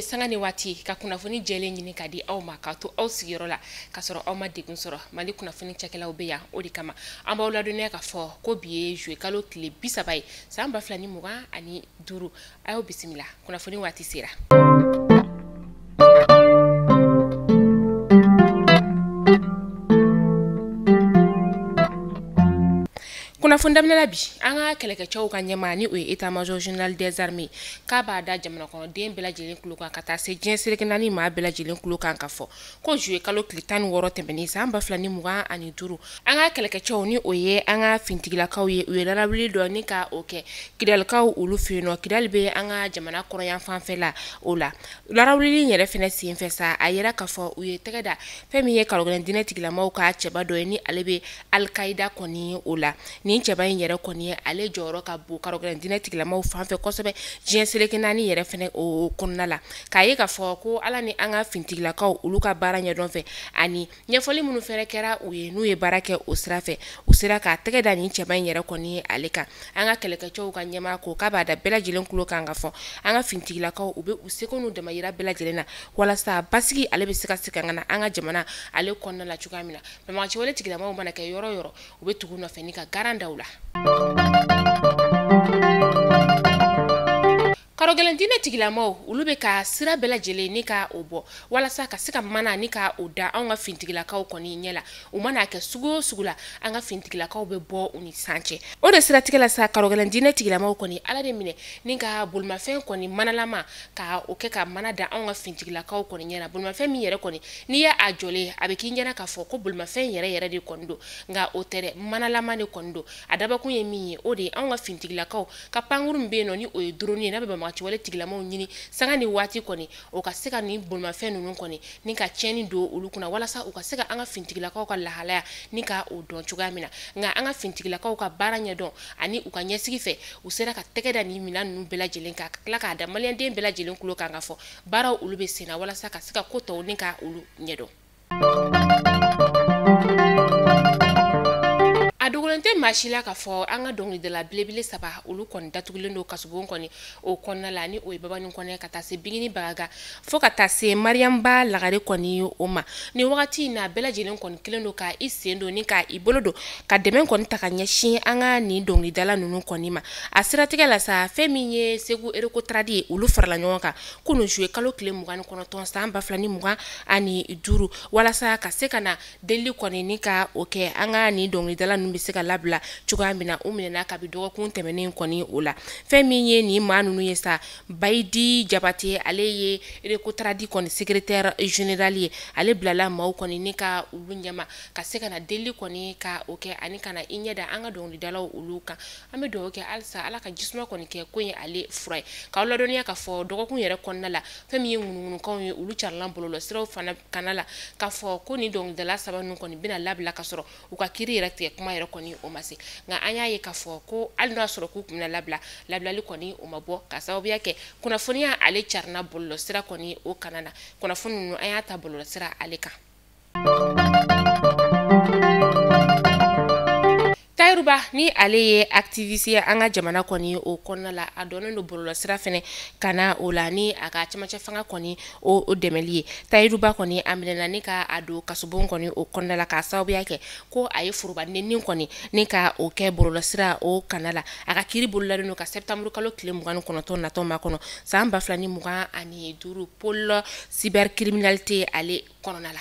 ye sanga ni waati ka kunnafoni jɛlen ɲini ka di aw ma ka to aw sigiyɔrɔ la ka sɔrɔ aw ma degun sɔrɔ Mali kunnafoni cakɛlaw be yan o de kama an b'aw ladɔnniya ka fɔ ko bi ye juillet kalo tile 30 ye san 2025 a y'aw bisimila kunnafoni waati sera. Kunnafoni daminɛ bi an ka kɛlɛkɛcɛw ka ɲɛmaa ni o ye état major général des armées k'a b'a da jamana kɔnɔden bɛɛ lajɛlen kulo kan ka taa se diɲɛ seleke naani maa bɛɛ lajɛlen kulo kan ka fɔ ko juillet kalo tile 16 tɛmɛnen san 2025 an ka kɛlɛkɛcɛw ni o ye an ka fintigilakaw ye u ye larawuli dɔ ni ka o kɛ kidalikaw olu fɛ yen nɔ kidali bɛ an ka jamana kɔrɔyan fanfɛla o la larawuli yɛrɛ fɛnɛ senfɛ sa a yɛrɛ ka fɔ u ye tɛgɛ da fɛn min ye kalogɛlɛn diinɛ tigilamaw ka cɛba dɔ ye ni ale bɛ Al-Qaida kɔni o la nin cɛba in yɛrɛ kɔni ye ale jɔyɔrɔ ka bon kalogɛlɛn diinɛ tigilamaw fanfɛ kosɛbɛ diɲɛ seleke naani yɛrɛ fɛnɛ o kɔnɔna la k'a ye ka fɔ ko ala ni an ka fintigilakaw olu ka baara ɲɛdɔn fɛ ani ɲɛfɔli minnu fɛnɛ kɛra u ye n'u ye baara kɛ o sira fɛ u sera k'a tɛgɛ da nin cɛba in yɛrɛ kɔni ye ale kan an ka kɛlɛkɛcɛw ka ɲɛmaa ko k'a b'a da bɛɛ lajɛlen kulo kan ka fɔ an ka fintigilakaw u bɛ u seko n'u damayira bɛɛ lajɛlen na walasa basigi ale bɛ se ka segin ka na an ka jamana ale kɔnɔna la cogoya min na bɛnbagacɛwale tigilamaw mana kɛ yɔrɔ yɔrɔ u bɛ tugu nɔfɛ ni ka garan daw la. Kalogɛlɛn diinɛ tigilamaw olu bɛ ka sira bɛɛ lajɛlen ni ka o bɔ walasa ka se ka mana ni ka o da an ka fintigilakaw kɔni ɲɛ la u mana kɛ sugu o sugu la an ka fintigilakaw bɛ bɔ u ni san cɛ o de siratigɛ la sa kalogɛlɛn diinɛ tigilamaw kɔni ala de minɛ ni ka bolimafɛn kɔni manalama ka o kɛ ka mana da an ka fintigilakaw kɔni ɲɛ la bolimafɛn min yɛrɛ kɔni n'i y'a jɔlen a bɛ k'i ɲɛna k'a fɔ ko bolimafɛn yɛrɛ de kɔni don nka o tɛ dɛ manalama de kɔni don a dabakun ye min ye o de ye an ka fintigilakaw ka pankuru min bɛ yen nɔ ni o ye drone ye n'a bɛ bɛnbagacɛwale tigilamaw ɲini sanga ni waati kɔni o ka se ka nin bolimafɛn ninnu kɔni ni ka tiɲɛni don olu kunna walasa u ka se ka an ka fintigilakaw ka lahalaya ni ka o dɔn cogoya min na nka an ka fintigilakaw ka baara ɲɛdɔn ani u ka ɲɛsigi fɛ u sera ka tɛgɛ da nin minɛn ninnu bɛɛ lajɛlen kan ka tila k'a da maliyɛnden bɛɛ lajɛlen kulo kan ka fɔ baaraw olu bɛ sen na walasa ka se ka ko tɔw ni ka olu ɲɛdɔn. A dogolen tɛ maa si la k'a fɔ an ka dɔnkilidala belebele 3 olu kɔni datugulen don kasobon kɔni o kɔnɔna la ni o ye Babani Kɔnɛ ka taa se Bigini Bagaga fo ka taa se Mariamba Lagare kɔni o ma ni wagati in na bɛɛ lajɛlen kɔni kelen don ka i sen don ni ka i bolo don ka dɛmɛ kɔni ta ka ɲɛsin an ka nin dɔnkilidala ninnu kɔni ma a siratigɛ la sa fɛn min ye Segu Erekotradi ye olu farala ɲɔgɔn kan ko no juillet kalo tile 29 san 2025 walasa ka se ka na deli kɔni ni ka o kɛ an ka nin dɔnkilidala bɛ se ka labila cogoya min na u minɛna ka bi dɔgɔkun tɛmɛnen kɔni o la fɛn min ye nin maa ninnu ye sa Bayidi Jabate ale ye Erekotradi kɔni secrétaire général ye ale bilala maaw kɔni ni ka olu ɲɛma ka se ka na deli kɔni ka o kɛ ani kana i ɲɛda an ka dɔnkilidalaw olu kan an bɛ dugawu kɛ halisa ala ka jisuma kɔni kɛ ko ye ale fura ye k'aw ladɔnniya ka fɔ dɔgɔkun yɛrɛ kɔnɔna la fɛn min ye ŋunuŋunukanw ye olu carilan bɔlɔlɔsiraw fana kana la ka fɔ ko nin dɔnkilidala 3 ninnu kɔni bɛna labila ka sɔrɔ u ka kiiri yɛrɛ tigɛ kuma yɛrɛ kɔni o ma se nka an y'a ye k'a fɔ ko hali n'a sɔrɔ k'u kun bɛna labilali kɔni o ma bɔ ka sababuya kɛ kunnafoniya ale carina bɔlɔlɔsira kɔni o kana na kunnafoni ninnu an y'a ta bɔlɔlɔsira ale kan. Tayiruba ni ale ye activiste ye an ka jamana kɔni o kɔnɔna la a dɔnnen don bɔlɔlɔsira fɛnɛ kana o la ni a ka cɛmancɛ fanga kɔni o dɛmɛli ye Tayiruba kɔni a minɛna ni ka a don kasobon kɔni o kɔnɔna la k'a sababuya kɛ ko a ye forobanenni kɔni ni ka o kɛ bɔlɔlɔsira o kana la a ka kiiri bololalen don ka septembre kalo tile 29 natɔ ma kɔnɔ san 2025 pôle cybercriminalité ale kɔnɔna la.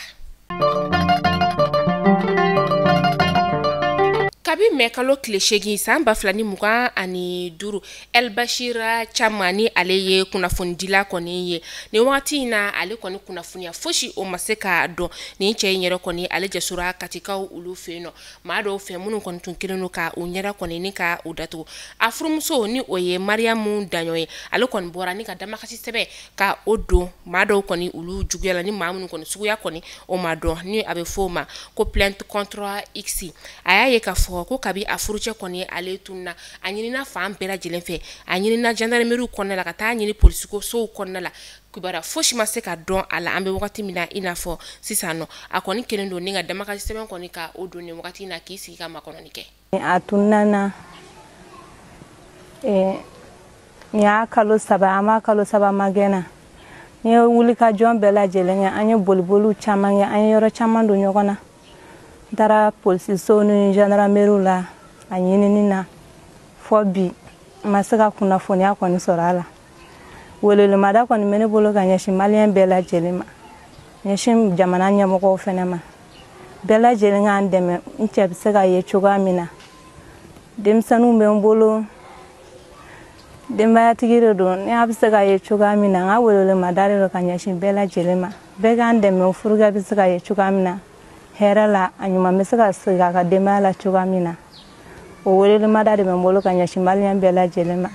Kabi mɛ kalo tile 8 san 2025 El Bashira Chama ni ale ye kunnafonidila kɔni ye ni wagati in na ale kɔni kunnafoniya fosi o ma se ka dɔn nin cɛ in yɛrɛ kɔni ale jasura katikaw olu fɛ yen nɔ maa dɔw fɛ minnu kɔni tun kelen don ka o ɲɛda kɔni ni ka o datugu a furumuso ni o ye Mariamu Daɲɔ ye ale kɔni bɔra ni ka damakasi sɛbɛn ka o don maa dɔw kɔni olu juguyala ni maa minnu kɔni suguya kɔni o ma dɔn ni a bɛ fɔ o ma ko plainte contre X a y'a ye ka fɔ ko kabi a furucɛ kɔni ale tunna a ɲinina fan bɛɛ lajɛlen fɛ a ɲinina gendarmerie kɔnɔna la ka taa ɲini polisiko sow kɔnɔna la kibara fosi ma se ka dɔn a la an bɛ wagati min na i n'a fɔ sisan nɔ a kɔni kelen don ni ka damakasi sɛbɛn kɔni ka o don ni wagati in na k'i sigi ka makɔnɔni kɛ a tunna ni y'a kalo 3 a ma kalo 3 magɛnna Ye wuli ka jɔn bɛɛ lajɛlen kɛ an ye boliboliw caman kɛ an ye yɔrɔ caman don ɲɔgɔn na n taara polisisow ni gendarmerie la a ɲinini na fɔ bi ma se ka kunnafoniya kɔni sɔrɔ a la welelemada kɔni bɛ ne bolo ka ɲɛsin maliyɛn bɛɛ lajɛlen ma ɲɛsin jamana ɲɛmɔgɔw fɛnɛ ma bɛɛ lajɛlen k'an dɛmɛ n cɛ bɛ se ka ye cogoya min na denmisɛnninw bɛ n bolo denbayatigi de don ni a bɛ se ka ye cogoya min na n ka welelemada de don ka ɲɛsin bɛɛ lajɛlen ma bɛɛ k'an dɛmɛ furukɛ bɛ se ka ye cogoya min na hɛrɛ la a ɲuman bɛ se ka segin a ka denbaya la cogoya min na o welelemada de bɛ n bolo ka ɲɛsin maliyɛn bɛɛ lajɛlen ma.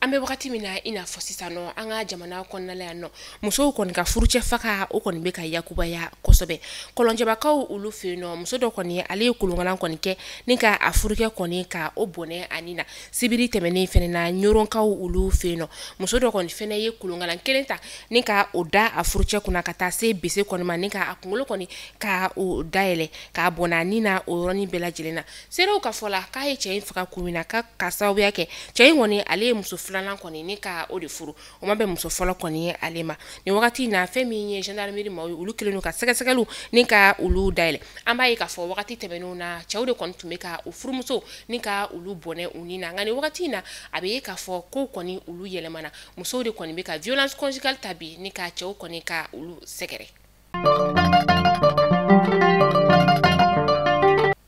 Ambe wakati mina ina fɔ sisan nɔ an ka jamana kɔnɔna la yan nɔ musow kɔni ka furucɛ faga o kɔni bɛ ka yakubaya kosɛbɛ kɔlɔnjɛbakaw olu fɛ yen nɔ muso dɔ kɔni ale ye kolonkalan kɔni kɛ ni ka a furukɛ kɔni ka o bɔnɛ ani na sibiri tɛmɛnen fɛnɛ na ɲɔrɔnkaw olu fɛ yen nɔ muso dɔ kɔni fɛnɛ ye kolonkalan kelen ta ni ka o da a furucɛ kunna ka taa se bese kɔni ma ni ka a kunkolo kɔni ka o dayɛlɛ k'a bɔnɛ ani na o yɔrɔnin bɛɛ lajɛlen na serew ka fɔ la k'a ye cɛ in faga kun min na ka sababuya kɛ cɛ in kɔni ale ye muso filanan kɔni ni ka o de furu o ma bɛ muso fɔlɔ kɔni ye ale ma ni wagati na fɛn min ye gendarmerie ma olu kelen ka sɛgɛsɛgɛliw ni ka olu dayɛlɛ an b'a ye k'a fɔ wagati tɛmɛnenw na cɛw de kɔni tun bɛ ka o furumuso ni ka olu bɔnɛ u ni na nka ni wagati na a bɛ ye k'a fɔ ko kɔni olu yɛlɛmana musow de kɔni bɛ ka violence conjugale ta bi ni ka cɛw kɔni ka olu sɛgɛrɛ.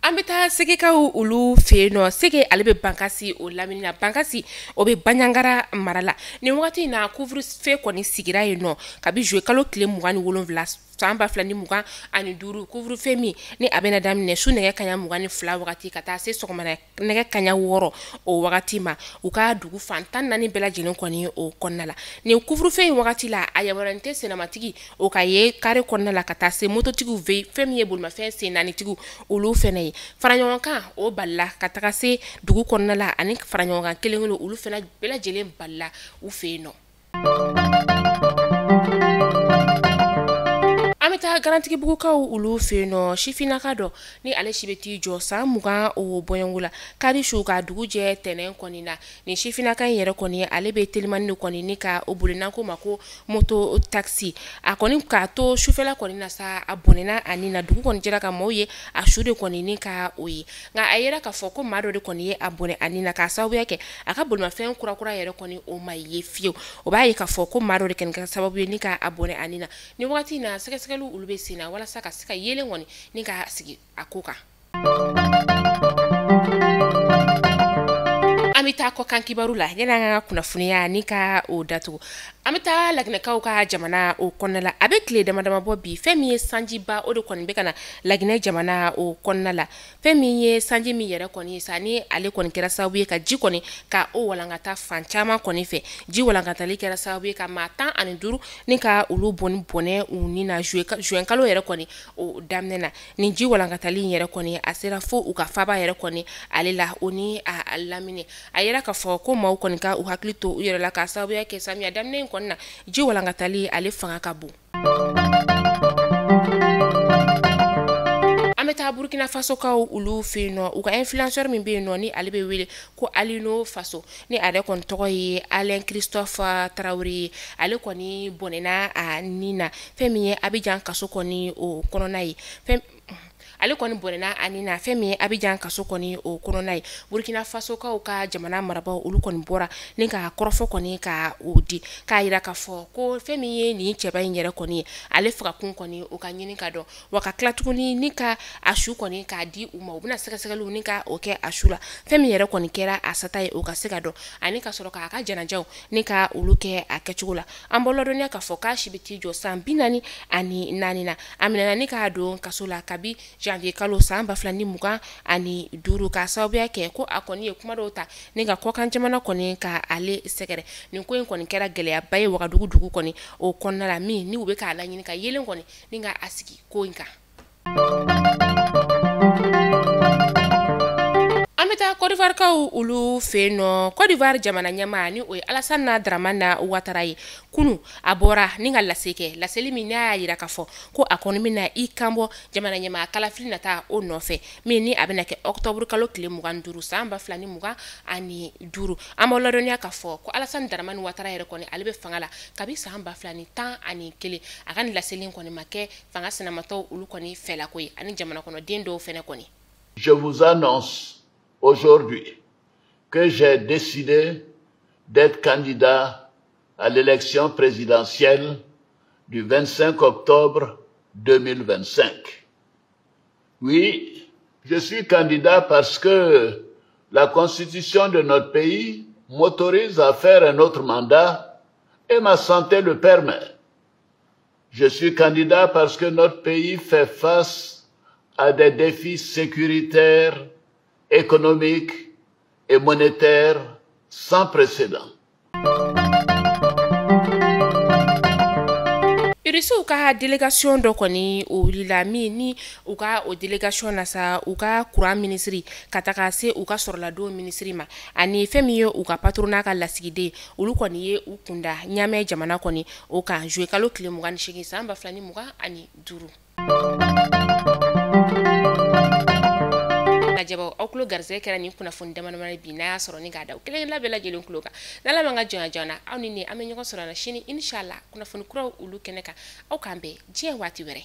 An bɛ taa segekaw olu fɛ yen nɔ sege ale bɛ bankasi o lamini na bankasi o bɛ Banɲangara mara la nin wagati in na couvre-feu kɔni sigira yen nɔ kabi juillet kalo tile 27 san 2025 couvre-feu min ni a bɛna daminɛ su nɛgɛ kaɲa 22 wagati ka taa se sɔgɔmada nɛgɛ kaɲa 6 o wagati ma u ka dugu fan 14 bɛɛ lajɛlen kɔni o kɔnɔna la nin couvre-feu in wagati la a yamaruyalen tɛ sennamatigi o ka ye carré kɔnɔna la ka taa se mototigiw fɛ fɛn min ye bolimafɛn sen naanitigiw olu fɛnɛ ye faraɲɔgɔnkan o balila ka taga se dugu kɔnɔna la ani faraɲɔgɔnkan kelen kelen olu fɛnɛ bɛɛ lajɛlen balila u fɛ yen nɔ. An bɛ taa garantigibugukaw olu fɛ yen nɔ sifinnaka dɔ ni ale si bɛ t'i jɔ san 20 o bɔɲɔngo la kari su ka dugu jɛ tɛnɛn kɔni na ni sifinnaka in yɛrɛ kɔni ale bɛ telimani de kɔni ni ka o boli n'an ko ma ko moto taxi a kɔni k'a to sufɛla kɔni na sa a bɔnɛna ani na dugu kɔni jɛra ka maaw ye a su de kɔni ni ka o ye nka a yɛrɛ k'a fɔ ko maa dɔ de kɔni ye a bɔnɛ ani na k'a sababuya kɛ a ka bolimafɛn kurakura yɛrɛ kɔni o ma ye fiyewu o b'a ye k'a fɔ ko maa dɔ de kɔni kɛra sababu ye ni ka a bɔnɛ ani na ni wagati in na sɛgɛsɛgɛliw olu bɛ sen na walasa ka se ka yelen kɔni ni ka sigi a ko kan. An bɛ taa kɔkan kibaru la yanni an ka kunnafoniya ni ka o datugu an bɛ taa laginɛkaw ka jamana o kɔnɔna la a bɛ tile damadama bɔ bi fɛn min ye sanjiba o de kɔni bɛ ka na laginɛ jamana o kɔnɔna la fɛn min ye sanji min yɛrɛ kɔni ye sa ni ale kɔni kɛra sababu ye ka ji kɔni ka o walankata fan caman kɔni fɛ ji walankatali kɛra sababu ye ka maa 15 ni ka olu bɔnɛ u ni na juin kalo yɛrɛ kɔni o daminɛ na ni ji walankatali in yɛrɛ kɔni a sera fo u ka faba yɛrɛ kɔni ale la o ni a lamini a yɛrɛ k'a fɔ ko maaw kɔni ka u hakili to u yɛrɛ la ka sababuya kɛ samiya daminɛ in kɔni na ji walankatali ale fanga ka bon. An bɛ taa Burkina Faso kaw olu fɛ yen nɔ u ka influenceur min bɛ yen nɔ ni ale bɛ wele ko Alino Faso ni ale kɔni tɔgɔ ye Alain Christophe Traoré ale kɔni bɔnɛna a ni na fɛn min ye Abidjan kaso kɔni o kɔnɔna ye ale kɔni bɔnɛna ani na fɛn min ye Abidjan kaso kɔni o kɔnɔna ye Burkina Faso kaw ka jamana marabaaw olu kɔni bɔra ni ka kɔrɔfɔ kɔni ka o di k'a yira k'a fɔ ko fɛn min ye nin cɛba in yɛrɛ kɔni ye ale fagakun kɔni o ka ɲini ka dɔn wa ka tila tuguni ni ka a su kɔni k'a di u ma u bɛna sɛgɛsɛgɛliw ni ka o kɛ a su la fɛn min yɛrɛ kɔni kɛra a sata ye o ka se ka dɔn ani ka sɔrɔ k'a ka janajaw ni ka olu kɛ a kɛcogo la an bɔ ladɔnya k'a fɔ k'a si bɛ t'i jɔ san 44 na a minɛna ni k'a don kaso la kabi janvier kalo san 2025 ka sababuya kɛ ko a kɔni ye kuma dɔw ta ni ka kɔkan jamana kɔni ka ale sɛgɛrɛ nin ko in kɔni kɛra gɛlɛyaba ye Wagadugu dugu kɔni o kɔnɔna la min ni u bɛ k'a laɲini ka yelen kɔni ni ka a sigi ko in kan. An bɛ beta Côte d'Ivoire ka ulu feno Côte d'Ivoire jamana nyama ni o Alassane Dramane Ouattara kunu abora ninga laseke laseli mina yira kafo ko akoni mina ikambo jamana nyama kala filina ta o nofe mini abena ke octobre kalo kile mugan duru samba flani muga ani duru amolodonia kafo ko Alassane Dramane Ouattara yere koni albe fangala kabi samba flani tan ani kele akani laseli koni make fanga sinamato ulu koni fela koy ani jamana kono dendo fene koni. Je vous annonce aujourd'hui que j'ai décidé d'être candidat à l'élection présidentielle du 25 octobre 2025. Oui, je suis candidat parce que la constitution de notre pays m'autorise à faire un autre mandat et ma santé le permet. Je suis candidat parce que notre pays fait face à des défis sécuritaires, économiques et monétaires sans précédent. Irisu uka délégation do koni o lilami ni uka o délégation nasa uka courant ministry kataka se uka sorla do ministry ma ani femiyo uka patrona ka lasigide ulu koni ye ukunda nyame jamana koni uka jouer kalo kile mugani shigi samba flani muga ani duru jabo oklo garze kera ni kuna fonde manamana bina soro ni gada kelen la bela jelon kloka nala manga jona jona awni ni amenyo ko soro na shini inshallah kuna fon kuro ulu keneka au kambe je wati were